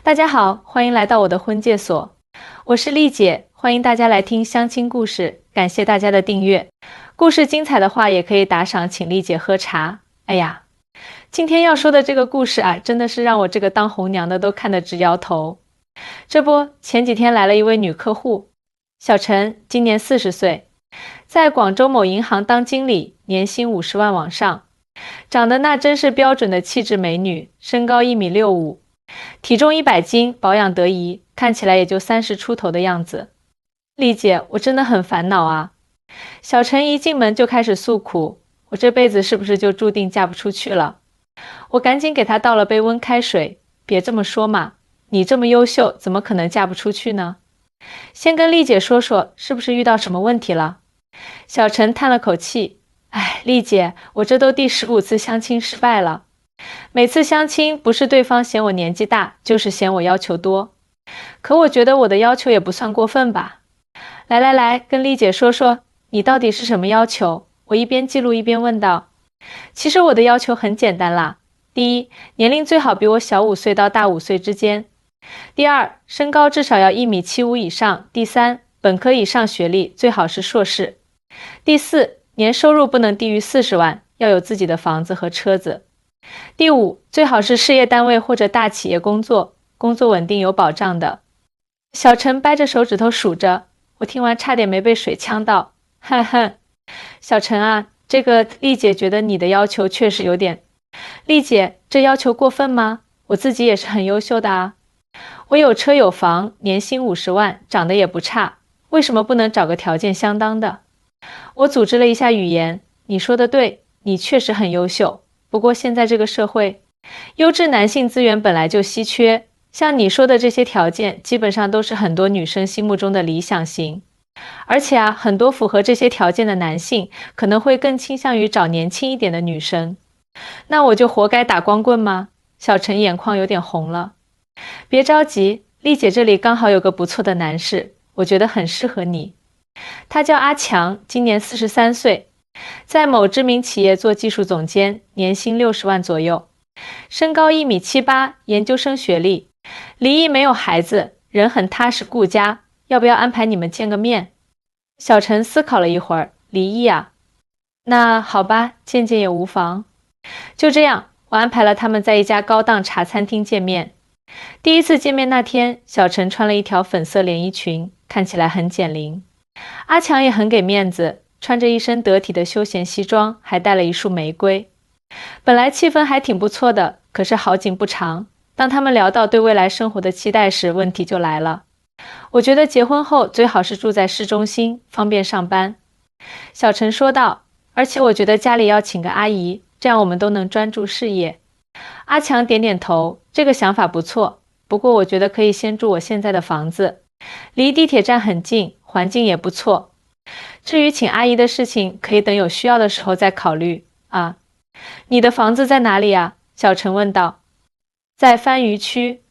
大家好，欢迎来到我的婚介所，我是丽姐，欢迎大家来听相亲故事，感谢大家的订阅。故事精彩的话，也可以打赏请丽姐喝茶。哎呀，今天要说的这个故事啊，真的是让我这个当红娘的都看得直摇头。这不，前几天来了一位女客户，小陈，今年40岁，在广州某银行当经理，年薪50万往上，长得那真是标准的气质美女，身高1.65米，体重100斤，保养得宜，看起来也就30出头的样子。丽姐，我真的很烦恼啊。小陈一进门就开始诉苦，我这辈子是不是就注定嫁不出去了？我赶紧给他倒了杯温开水，别这么说嘛，你这么优秀，怎么可能嫁不出去呢？先跟丽姐说说，是不是遇到什么问题了？小陈叹了口气，哎，丽姐，我这都第15次相亲失败了。每次相亲不是对方嫌我年纪大，就是嫌我要求多。可我觉得我的要求也不算过分吧。来，跟丽姐说说，你到底是什么要求？我一边记录一边问道。其实我的要求很简单啦。第一，年龄最好比我小5岁到大5岁之间。第二，身高至少要1.75米以上。第三，本科以上学历，最好是硕士。第四，年收入不能低于40万，要有自己的房子和车子。第五，最好是事业单位或者大企业工作，工作稳定有保障的。小陈掰着手指头数着，我听完差点没被水呛到。哼哼，小陈啊，这个丽姐觉得你的要求确实有点。丽姐，这要求过分吗？我自己也是很优秀的啊。我有车有房，年薪50万，长得也不差，为什么不能找个条件相当的？我组织了一下语言，你说的对，你确实很优秀。不过现在这个社会，优质男性资源本来就稀缺，像你说的这些条件，基本上都是很多女生心目中的理想型。而且啊，很多符合这些条件的男性，可能会更倾向于找年轻一点的女生。那我就活该打光棍吗？小陈眼眶有点红了。别着急，丽姐这里刚好有个不错的男士，我觉得很适合你。他叫阿强，今年43岁。在某知名企业做技术总监，年薪60万左右，身高1.78米，研究生学历，离异没有孩子，人很踏实顾家，要不要安排你们见个面？小陈思考了一会儿，离异啊？那好吧，见见也无妨。就这样，我安排了他们在一家高档茶餐厅见面。第一次见面那天，小陈穿了一条粉色连衣裙，看起来很减龄。阿强也很给面子，穿着一身得体的休闲西装，还带了一束玫瑰。本来气氛还挺不错的，可是好景不长，当他们聊到对未来生活的期待时，问题就来了。我觉得结婚后最好是住在市中心，方便上班。小陈说道，而且我觉得家里要请个阿姨，这样我们都能专注事业。阿强点点头，这个想法不错，不过我觉得可以先住我现在的房子，离地铁站很近，环境也不错。至于请阿姨的事情，可以等有需要的时候再考虑啊。你的房子在哪里啊？小陈问道。在番禺区。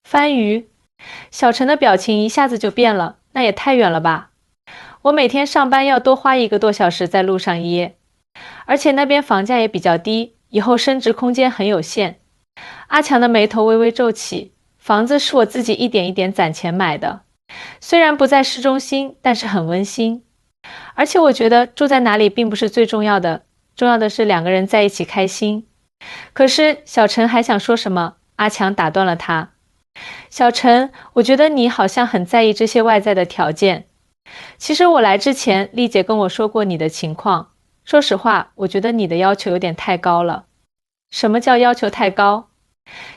番禺？小陈的表情一下子就变了，那也太远了吧。我每天上班要多花1个多小时在路上耶，而且那边房价也比较低，以后升值空间很有限。阿强的眉头微微皱起，房子是我自己一点一点攒钱买的，虽然不在市中心，但是很温馨。而且我觉得住在哪里并不是最重要的，重要的是两个人在一起开心。可是小陈还想说什么，阿强打断了他。小陈，我觉得你好像很在意这些外在的条件。其实我来之前，丽姐跟我说过你的情况。说实话，我觉得你的要求有点太高了。什么叫要求太高？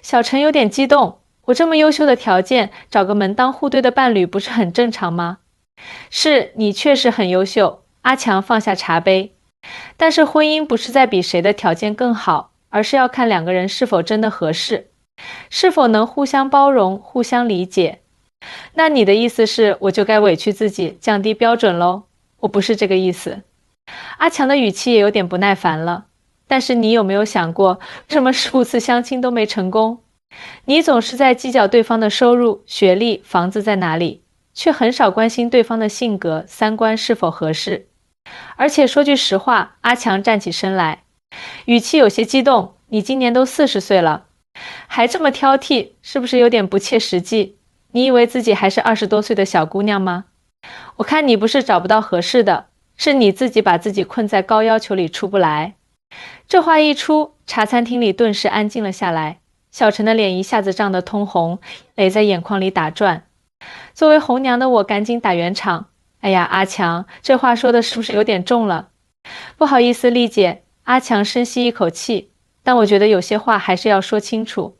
小陈有点激动，我这么优秀的条件，找个门当户对的伴侣不是很正常吗？是，你确实很优秀。阿强放下茶杯。但是婚姻不是在比谁的条件更好，而是要看两个人是否真的合适，是否能互相包容、互相理解。那你的意思是，我就该委屈自己，降低标准咯？我不是这个意思。阿强的语气也有点不耐烦了。但是你有没有想过，为什么15次相亲都没成功？你总是在计较对方的收入、学历、房子在哪里，却很少关心对方的性格、三观是否合适。而且说句实话，阿强站起身来，语气有些激动，你今年都40岁了，还这么挑剔，是不是有点不切实际？你以为自己还是20多岁的小姑娘吗？我看你不是找不到合适的，是你自己把自己困在高要求里出不来。这话一出，茶餐厅里顿时安静了下来。小陈的脸一下子涨得通红，泪在眼眶里打转。作为红娘的我赶紧打圆场：哎呀，阿强，这话说的是不是有点重了？不好意思，丽姐。阿强深吸一口气，但我觉得有些话还是要说清楚。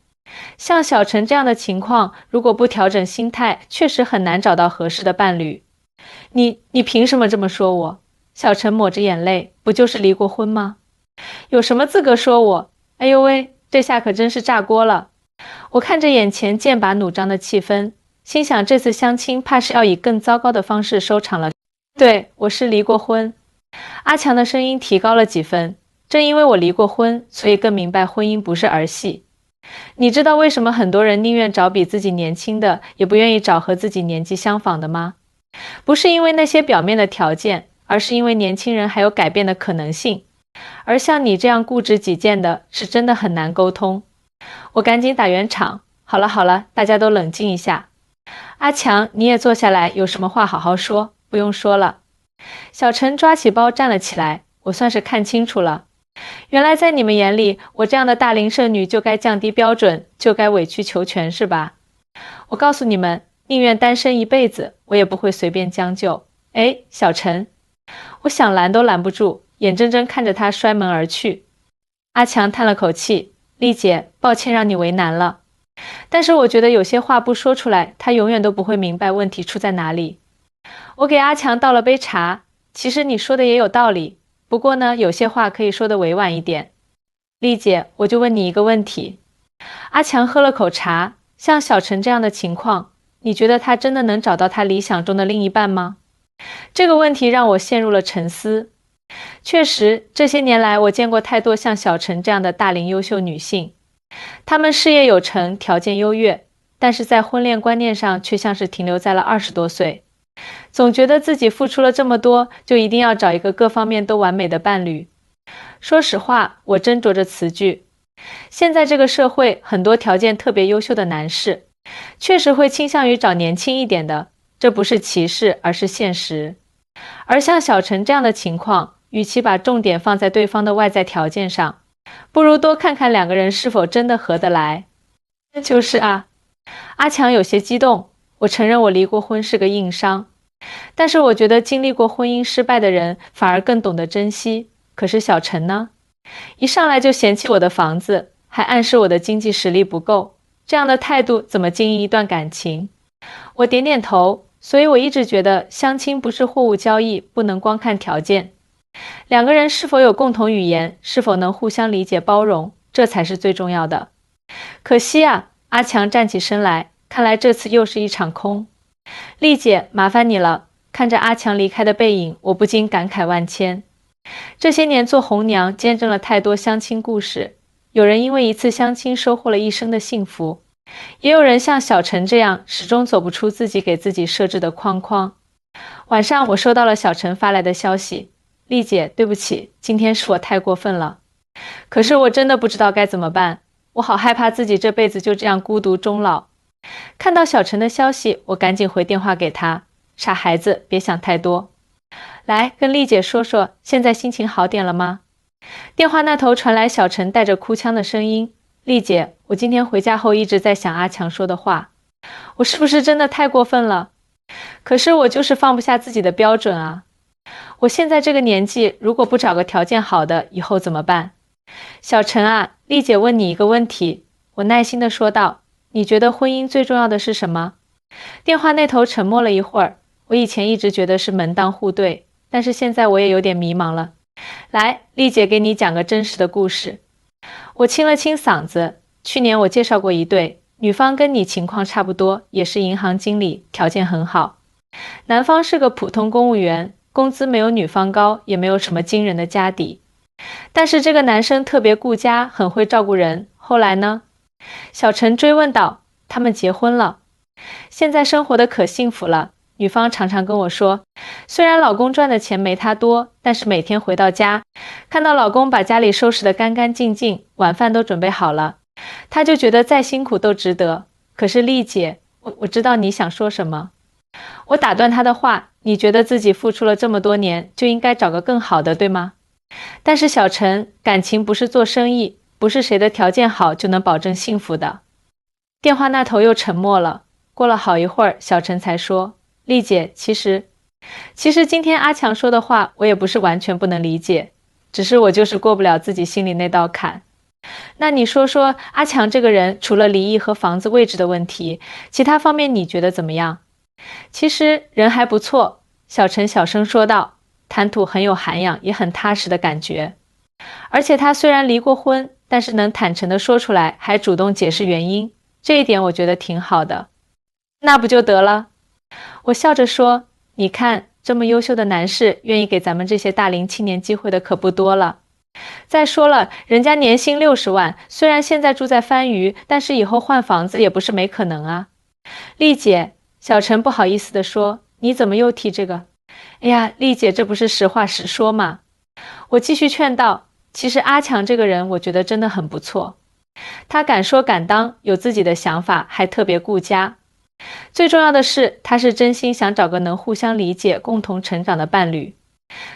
像小陈这样的情况，如果不调整心态，确实很难找到合适的伴侣。你凭什么这么说我？小陈抹着眼泪，不就是离过婚吗？有什么资格说我？哎呦喂，这下可真是炸锅了。我看着眼前剑拔弩张的气氛，心想这次相亲怕是要以更糟糕的方式收场了。对，我是离过婚。阿强的声音提高了几分，正因为我离过婚，所以更明白婚姻不是儿戏。你知道为什么很多人宁愿找比自己年轻的，也不愿意找和自己年纪相仿的吗？不是因为那些表面的条件，而是因为年轻人还有改变的可能性。而像你这样固执己见的，是真的很难沟通。我赶紧打圆场，好了好了，大家都冷静一下。阿强，你也坐下来，有什么话好好说，不用说了。小陈抓起包站了起来，我算是看清楚了。原来在你们眼里，我这样的大龄剩女就该降低标准，就该委曲求全，是吧？我告诉你们，宁愿单身一辈子，我也不会随便将就。哎，小陈，我想拦都拦不住，眼睁睁看着他摔门而去。阿强叹了口气，丽姐，抱歉让你为难了。但是我觉得有些话不说出来，他永远都不会明白问题出在哪里。我给阿强倒了杯茶，其实你说的也有道理，不过呢，有些话可以说的委婉一点。丽姐，我就问你一个问题。阿强喝了口茶，像小陈这样的情况，你觉得他真的能找到他理想中的另一半吗？这个问题让我陷入了沉思。确实，这些年来我见过太多像小陈这样的大龄优秀女性，她们事业有成，条件优越，但是在婚恋观念上却像是停留在了20多岁。总觉得自己付出了这么多，就一定要找一个各方面都完美的伴侣。说实话，我斟酌着词句。现在这个社会，很多条件特别优秀的男士，确实会倾向于找年轻一点的，这不是歧视，而是现实。而像小陈这样的情况，与其把重点放在对方的外在条件上，不如多看看两个人是否真的合得来。就是啊。阿强有些激动，我承认我离过婚是个硬伤，但是我觉得经历过婚姻失败的人反而更懂得珍惜。可是小陈呢？一上来就嫌弃我的房子，还暗示我的经济实力不够，这样的态度怎么经营一段感情？我点点头，所以我一直觉得相亲不是货物交易，不能光看条件。两个人是否有共同语言，是否能互相理解包容，这才是最重要的。可惜啊，阿强站起身来，看来这次又是一场空。丽姐，麻烦你了。看着阿强离开的背影，我不禁感慨万千。这些年做红娘，见证了太多相亲故事，有人因为一次相亲收获了一生的幸福，也有人像小陈这样，始终走不出自己给自己设置的框框。晚上我收到了小陈发来的消息，丽姐，对不起，今天是我太过分了。可是我真的不知道该怎么办，我好害怕自己这辈子就这样孤独终老。看到小陈的消息，我赶紧回电话给他，傻孩子，别想太多。来，跟丽姐说说，现在心情好点了吗？电话那头传来小陈带着哭腔的声音，丽姐，我今天回家后一直在想阿强说的话，我是不是真的太过分了？可是我就是放不下自己的标准啊。我现在这个年纪，如果不找个条件好的，以后怎么办？小陈啊，丽姐问你一个问题，我耐心地说道，你觉得婚姻最重要的是什么？电话那头沉默了一会儿，我以前一直觉得是门当户对，但是现在我也有点迷茫了。来，丽姐给你讲个真实的故事。我清了清嗓子，去年我介绍过一对，女方跟你情况差不多，也是银行经理，条件很好。男方是个普通公务员，工资没有女方高，也没有什么惊人的家底。但是这个男生特别顾家，很会照顾人。后来呢？小陈追问道，他们结婚了，现在生活的可幸福了。女方常常跟我说，虽然老公赚的钱没她多，但是每天回到家，看到老公把家里收拾得干干净净，晚饭都准备好了，他就觉得再辛苦都值得。可是丽姐，我知道你想说什么。我打断他的话，你觉得自己付出了这么多年，就应该找个更好的，对吗？但是小陈，感情不是做生意，不是谁的条件好就能保证幸福的。电话那头又沉默了，过了好一会儿，小陈才说：丽姐，其实今天阿强说的话，我也不是完全不能理解，只是我就是过不了自己心里那道坎。那你说说，阿强这个人，除了离异和房子位置的问题，其他方面你觉得怎么样？其实人还不错，小陈小声说道，谈吐很有涵养，也很踏实的感觉。而且他虽然离过婚，但是能坦诚地说出来，还主动解释原因，这一点我觉得挺好的。那不就得了？我笑着说，你看，这么优秀的男士，愿意给咱们这些大龄青年机会的可不多了。再说了，人家年薪60万，虽然现在住在番禺，但是以后换房子也不是没可能啊。丽姐，小陈不好意思地说，你怎么又提这个？哎呀，丽姐，这不是实话实说吗？我继续劝道，其实阿强这个人，我觉得真的很不错。他敢说敢当，有自己的想法，还特别顾家。最重要的是，他是真心想找个能互相理解、共同成长的伴侣。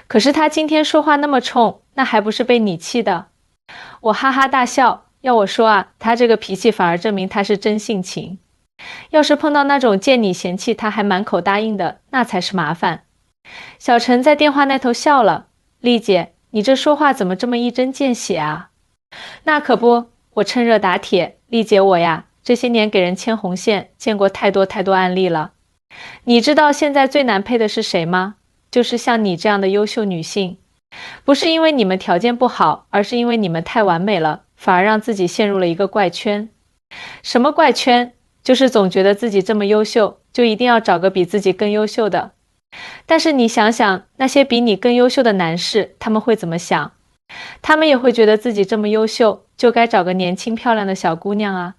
可是他今天说话那么冲，那还不是被你气的？我哈哈大笑，要我说啊，他这个脾气反而证明他是真性情。要是碰到那种见你嫌弃他还满口答应的，那才是麻烦。小陈在电话那头笑了，丽姐，你这说话怎么这么一针见血啊？那可不，我趁热打铁，丽姐我呀，这些年给人牵红线，见过太多案例了。你知道现在最难配的是谁吗？就是像你这样的优秀女性。不是因为你们条件不好，而是因为你们太完美了，反而让自己陷入了一个怪圈。什么怪圈？就是总觉得自己这么优秀，就一定要找个比自己更优秀的。但是你想想，那些比你更优秀的男士，他们会怎么想？他们也会觉得自己这么优秀，就该找个年轻漂亮的小姑娘啊。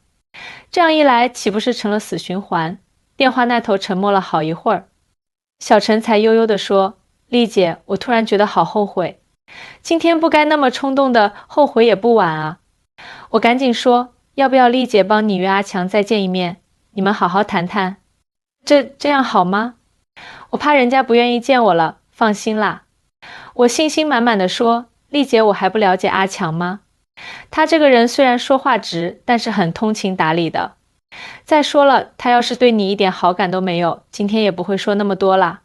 这样一来，岂不是成了死循环？电话那头沉默了好一会儿，小陈才悠悠地说，丽姐，我突然觉得好后悔，今天不该那么冲动的，后悔也不晚啊。我赶紧说，要不要丽姐帮你约阿强再见一面，你们好好谈谈。这样好吗？我怕人家不愿意见我了，放心啦。我信心满满地说，丽姐，我还不了解阿强吗？他这个人虽然说话直，但是很通情达理的。再说了，他要是对你一点好感都没有，今天也不会说那么多啦。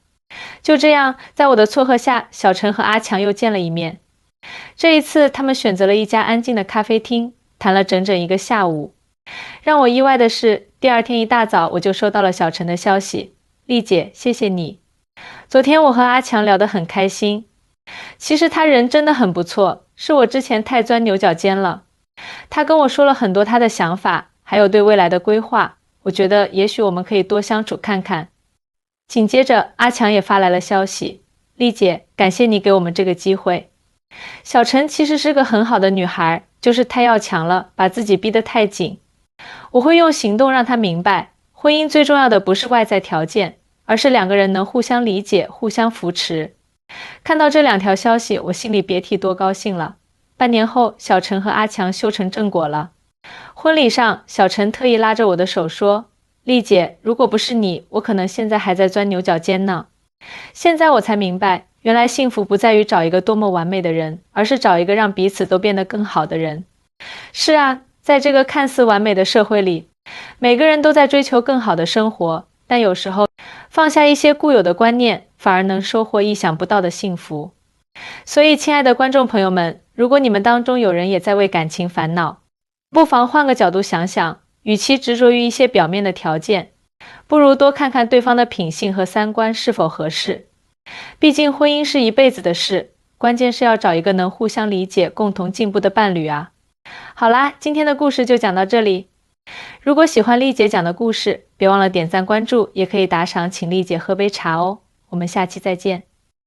就这样，在我的撮合下，小陈和阿强又见了一面。这一次，他们选择了一家安静的咖啡厅，谈了整整一个下午。让我意外的是，第二天一大早我就收到了小陈的消息，丽姐，谢谢你。昨天我和阿强聊得很开心。其实他人真的很不错，是我之前太钻牛角尖了。他跟我说了很多他的想法，还有对未来的规划，我觉得也许我们可以多相处看看。紧接着，阿强也发来了消息，丽姐，感谢你给我们这个机会。小陈其实是个很好的女孩，就是太要强了，把自己逼得太紧。我会用行动让她明白，婚姻最重要的不是外在条件，而是两个人能互相理解，互相扶持。看到这两条消息，我心里别提多高兴了。半年后，小陈和阿强修成正果了。婚礼上，小陈特意拉着我的手说，丽姐，如果不是你，我可能现在还在钻牛角尖呢。现在我才明白，原来幸福不在于找一个多么完美的人，而是找一个让彼此都变得更好的人。是啊，在这个看似完美的社会里，每个人都在追求更好的生活，但有时候放下一些固有的观念，反而能收获意想不到的幸福。所以，亲爱的观众朋友们，如果你们当中有人也在为感情烦恼，不妨换个角度想想，与其执着于一些表面的条件，不如多看看对方的品性和三观是否合适。毕竟婚姻是一辈子的事，关键是要找一个能互相理解、共同进步的伴侣啊。好啦，今天的故事就讲到这里。如果喜欢丽姐讲的故事，别忘了点赞关注，也可以打赏请丽姐喝杯茶哦。我们下期再见。